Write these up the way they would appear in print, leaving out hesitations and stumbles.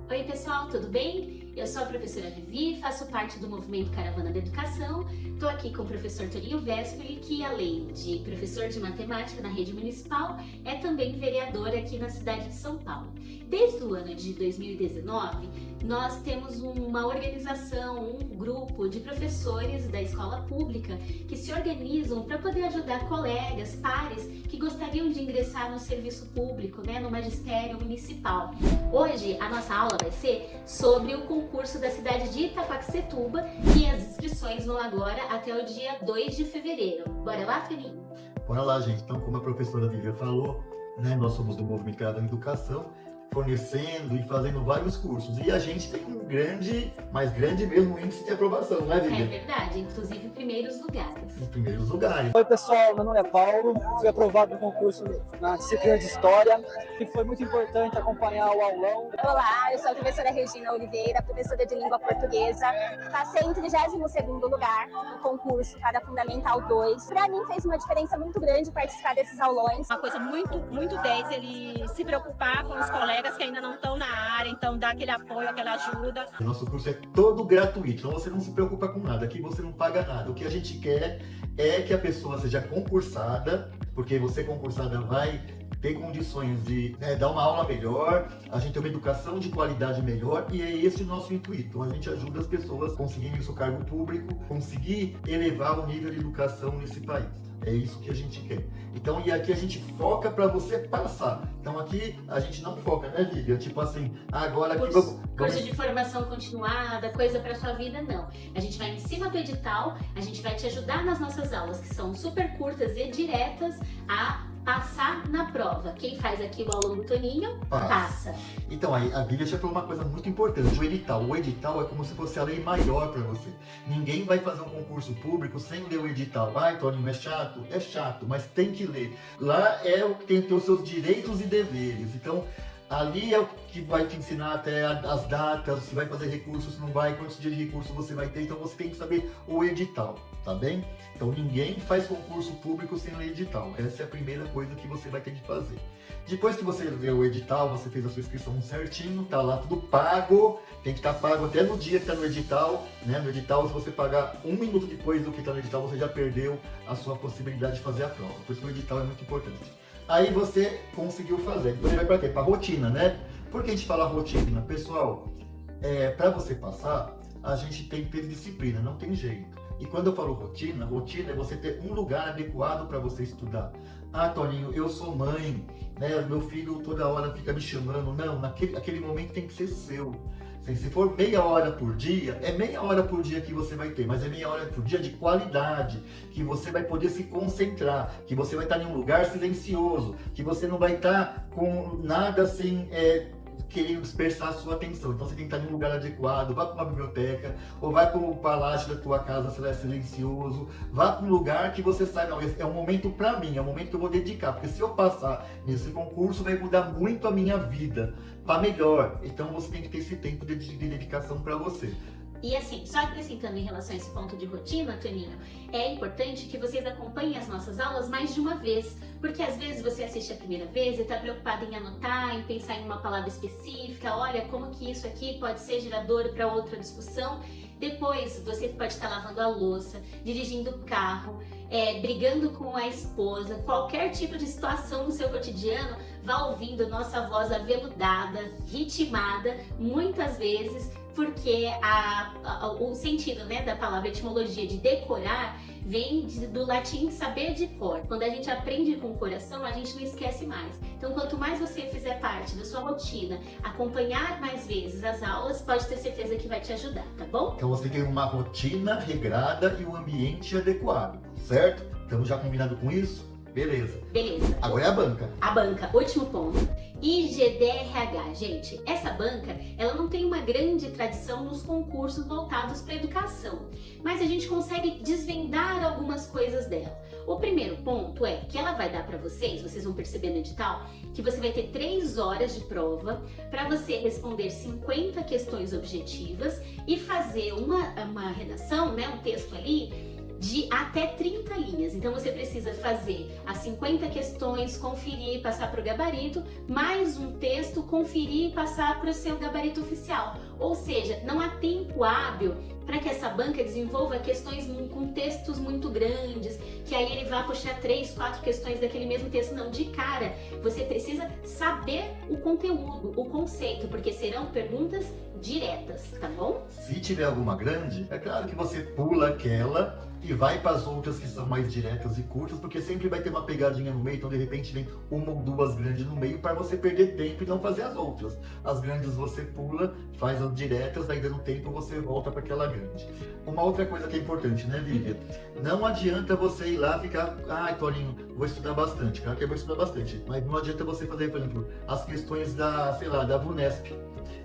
Oi pessoal, tudo bem? Eu sou a professora Vivi, faço parte do movimento Caravana da Educação. Estou aqui com o professor Toninho Vespoli, que além de professor de matemática na rede municipal, é também vereador aqui na cidade de São Paulo. Desde o ano de 2019, nós temos uma organização, um grupo de professores da escola pública que se organizam para poder ajudar colegas, pares que gostariam de ingressar no serviço público, no magistério municipal. Hoje a nossa aula vai ser sobre o concurso da cidade de Itaquaquecetuba e as inscrições vão agora até o dia 2 de fevereiro. Bora lá, Toninho? Bora lá, gente. Então, como a professora Vivian falou, nós somos do Movimento Caravana da Educação, fornecendo e fazendo vários cursos. E a gente tem um grande, mas grande mesmo índice de aprovação, né, Vivian? É verdade, inclusive em primeiros lugares. Em primeiros lugares. Oi pessoal, meu nome é Paulo, fui aprovado no concurso na disciplina de História e foi muito importante acompanhar o aulão. Olá, eu sou a professora Regina Oliveira, professora de Língua Portuguesa. Passei em 32º lugar no concurso para Fundamental 2. Para mim fez uma diferença muito grande participar desses aulões. Uma coisa muito 10, ele se preocupar com os colegas que ainda não estão na área, então dar aquele apoio, aquela ajuda. O nosso curso é todo gratuito, então você não se preocupa com nada, aqui você não paga nada. O que a gente quer é que a pessoa seja concursada, porque você concursada vai ter condições de dar uma aula melhor, a gente tem uma educação de qualidade melhor e é esse o nosso intuito. Então a gente ajuda as pessoas a conseguirem o seu cargo público, conseguir elevar o nível de educação nesse país. É isso que a gente quer. Então, e aqui a gente foca para você passar. Então aqui a gente não foca, né, Vivian? Tipo assim, agora aqui Curso de formação continuada, coisa para sua vida, não. A gente vai em cima do edital, a gente vai te ajudar nas nossas aulas, que são super curtas e diretas, a passar na prova. Quem faz aqui o aluno Toninho, passa. Então, aí a Bíblia já falou uma coisa muito importante, o edital. O edital é como se fosse a lei maior para você. Ninguém vai fazer um concurso público sem ler o edital. Ai, Toninho, é chato? É chato, mas tem que ler. Lá é o que tem que ter os seus direitos e deveres. Então, ali é o que vai te ensinar até as datas, se vai fazer recurso, se não vai, quantos dias de recurso você vai ter. Então, você tem que saber o edital, tá bem? Então, ninguém faz concurso público sem ler edital. Essa é a primeira coisa que você vai ter que fazer. Depois que você lê o edital, você fez a sua inscrição certinho, tá lá tudo pago, tem que estar pago até no dia que tá no edital, né? No edital, se você pagar 1 minuto depois do que tá no edital, você já perdeu a sua possibilidade de fazer a prova. Por isso que o edital é muito importante. Aí você conseguiu fazer. Depois vai para quê? Para rotina, né? Por que a gente fala rotina? Pessoal, para você passar, a gente tem que ter disciplina, não tem jeito. E quando eu falo rotina é você ter um lugar adequado para você estudar. Ah, Toninho, eu sou mãe, né? Meu filho toda hora fica me chamando. Não, aquele momento tem que ser seu. Se for meia hora por dia, é meia hora por dia que você vai ter, mas é meia hora por dia de qualidade, que você vai poder se concentrar, que você vai estar em um lugar silencioso, que você não vai estar com nada assim, querendo dispersar a sua atenção. Então você tem que estar em um lugar adequado, vá para uma biblioteca, ou vá para o palácio da tua casa se ela é silencioso, vá para um lugar que você saiba, não, esse é um momento para mim, é um momento que eu vou dedicar, porque se eu passar nesse concurso vai mudar muito a minha vida, para melhor. Então você tem que ter esse tempo de dedicação para você. E assim, só acrescentando em relação a esse ponto de rotina, Toninho, é importante que vocês acompanhem as nossas aulas mais de uma vez, porque às vezes você assiste a primeira vez e está preocupado em anotar, em pensar em uma palavra específica, olha como que isso aqui pode ser gerador para outra discussão. Depois você pode estar lavando a louça, dirigindo o carro, brigando com a esposa, qualquer tipo de situação no seu cotidiano, vá ouvindo nossa voz aveludada, ritmada, muitas vezes, porque o sentido da palavra etimologia de decorar vem do latim saber de cor. Quando a gente aprende com o coração, a gente não esquece mais. Então, quanto mais você fizer parte da sua rotina, acompanhar mais vezes as aulas, pode ter certeza que vai te ajudar, tá bom? Então você tem uma rotina regrada e um ambiente adequado, certo? Estamos já combinados com isso? Beleza. Agora é a banca. A banca, último ponto. IGDRH, gente, essa banca, ela não tem uma grande tradição nos concursos voltados para a educação, mas a gente consegue desvendar algumas coisas dela. O primeiro ponto é que ela vai dar para vocês vão perceber no edital, que você vai ter 3 horas de prova para você responder 50 questões objetivas e fazer uma redação, um texto ali, de até 30 linhas. Então você precisa fazer as 50 questões, conferir, passar para o gabarito, mais um texto, conferir e passar para o seu gabarito oficial. Ou seja, não há tempo hábil para que essa banca desenvolva questões com textos muito grandes, que aí ele vá puxar 3, 4 questões daquele mesmo texto. Não, de cara, você precisa saber o conteúdo, o conceito, porque serão perguntas diretas, tá bom? Se tiver alguma grande, é claro que você pula aquela e vai para as outras que são mais diretas e curtas, porque sempre vai ter uma pegadinha no meio, então de repente vem uma ou duas grandes no meio para você perder tempo e não fazer as outras. As grandes você pula, faz as diretas, aí dando tempo você volta para aquela grande. Uma outra coisa que é importante, né, Vivian? Não adianta você ir lá e ficar, Toninho, vou estudar bastante, claro que eu vou estudar bastante, mas não adianta você fazer, por exemplo, as questões da VUNESP.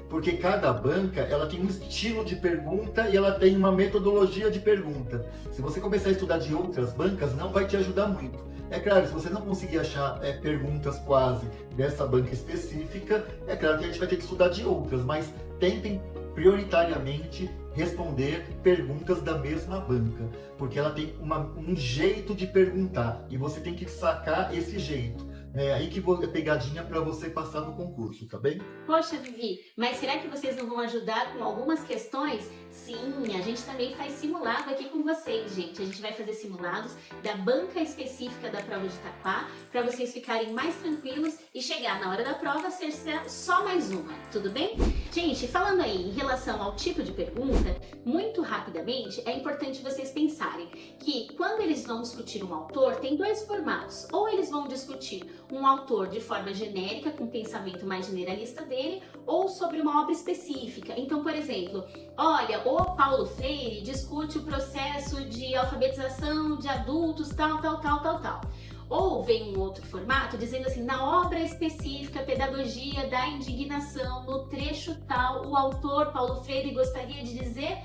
Porque cada banca, ela tem um estilo de pergunta e ela tem uma metodologia de pergunta. Se você começar a estudar de outras bancas, não vai te ajudar muito. É claro, se você não conseguir achar perguntas quase dessa banca específica, é claro que a gente vai ter que estudar de outras, mas tentem prioritariamente responder perguntas da mesma banca, porque ela tem um jeito de perguntar e você tem que sacar esse jeito. É aí que é pegadinha para você passar no concurso, tá bem? Poxa, Vivi, mas será que vocês não vão ajudar com algumas questões? Sim, a gente também faz simulado aqui com vocês, gente. A gente vai fazer simulados da banca específica da prova de Itaquá, para vocês ficarem mais tranquilos e chegar na hora da prova ser só mais uma, tudo bem? Gente, falando aí em relação ao tipo de pergunta, muito rapidamente é importante vocês pensarem que quando eles vão discutir um autor, tem dois formatos. Ou eles vão discutir um autor de forma genérica, com o pensamento mais generalista dele, ou sobre uma obra específica. Então, por exemplo, olha, o Paulo Freire discute o processo de alfabetização de adultos, tal. Ou vem um outro formato dizendo assim, na obra específica, Pedagogia da Indignação, no trecho tal, o autor Paulo Freire gostaria de dizer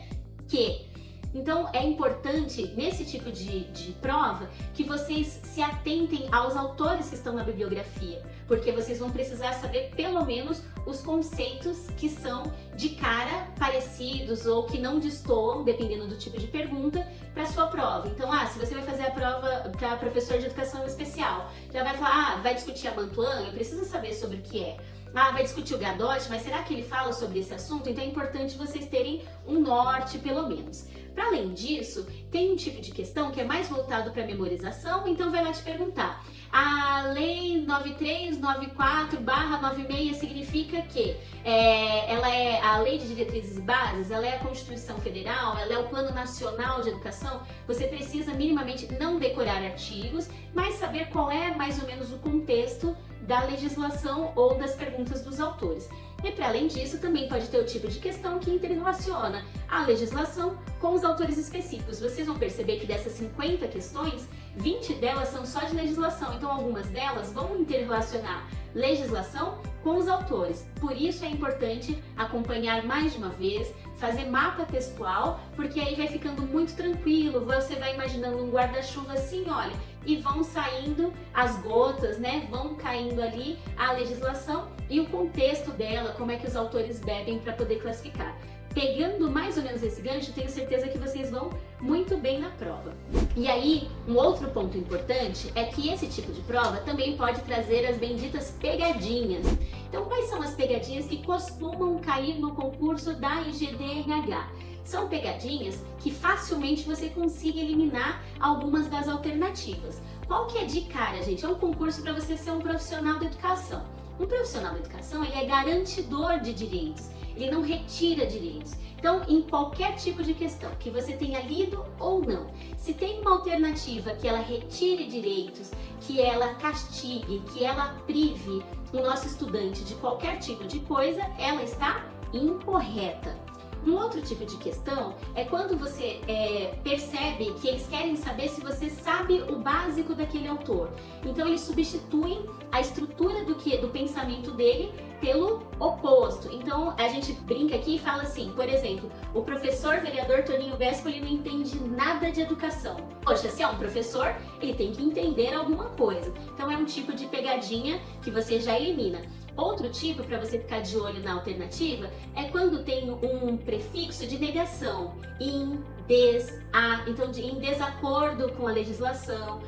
que... Então é importante, nesse tipo de prova, que vocês se atentem aos autores que estão na bibliografia, porque vocês vão precisar saber pelo menos os conceitos que são de cara parecidos ou que não destoam, dependendo do tipo de pergunta, para sua prova. Então, se você vai fazer a prova para professor de educação especial, já vai falar, vai discutir a Mantuan, eu preciso saber sobre o que é. Vai discutir o Gadotti, mas será que ele fala sobre esse assunto? Então é importante vocês terem um norte, pelo menos. Para além disso, tem um tipo de questão que é mais voltado para memorização, então vai lá te perguntar. A Lei 9394/96 significa que ela é a Lei de Diretrizes e Bases, ela é a Constituição Federal, ela é o Plano Nacional de Educação. Você precisa minimamente não decorar artigos, mas saber qual é mais ou menos o contexto da legislação ou das perguntas dos autores. E para além disso, também pode ter o tipo de questão que interrelaciona a legislação com os autores específicos. Vocês vão perceber que dessas 50 questões, 20 delas são só de legislação, então algumas delas vão interrelacionar legislação com os autores. Por isso é importante acompanhar mais de uma vez, fazer mapa textual, porque aí vai ficando muito tranquilo, você vai imaginando um guarda-chuva assim, olha, e vão saindo as gotas, né? Vão caindo ali a legislação e o contexto dela, como é que os autores bebem para poder classificar. Pegando mais ou menos esse gancho, tenho certeza que vocês vão muito bem na prova. E aí, um outro ponto importante é que esse tipo de prova também pode trazer as benditas pegadinhas. Então, quais são as pegadinhas que costumam cair no concurso da IGDRH? São pegadinhas que facilmente você consiga eliminar algumas das alternativas. Qual que é de cara, gente? É um concurso para você ser um profissional da educação. Um profissional da educação, ele é garantidor de direitos, ele não retira direitos. Então, em qualquer tipo de questão que você tenha lido ou não, se tem uma alternativa que ela retire direitos, que ela castigue, que ela prive o nosso estudante de qualquer tipo de coisa, ela está incorreta. Um outro tipo de questão é quando você percebe que eles querem saber se você sabe o básico daquele autor. Então eles substituem a estrutura do pensamento dele pelo oposto. Então a gente brinca aqui e fala assim, por exemplo, o professor vereador Toninho Vespo, ele não entende nada de educação. Poxa, se é um professor, ele tem que entender alguma coisa. Então é um tipo de pegadinha que você já elimina. Outro tipo, para você ficar de olho na alternativa, é quando tem um prefixo de negação, in, des, a, então em desacordo com a legislação,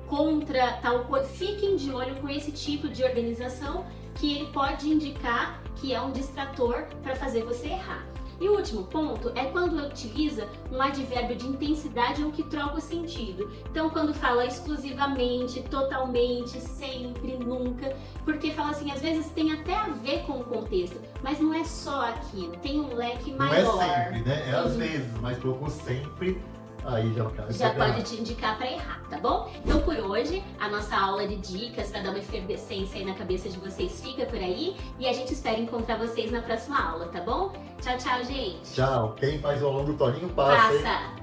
contra tal coisa. Fiquem de olho com esse tipo de organização, que ele pode indicar que é um distrator para fazer você errar. E o último ponto é quando utiliza um advérbio de intensidade ou que troca o sentido. Então, quando fala exclusivamente, totalmente, sempre, nunca, porque fala assim, às vezes tem até a ver com o contexto, mas não é só aquilo, tem um leque maior. Não é sempre, né? É às vezes, mas colocou sempre, aí já pode te indicar para errar, tá bom? Então por hoje, a nossa aula de dicas para dar uma efervescência aí na cabeça de vocês fica por aí e a gente espera encontrar vocês na próxima aula, tá bom? Tchau, tchau, gente! Tchau! Quem faz o aulão do Toninho passa, hein? Passa!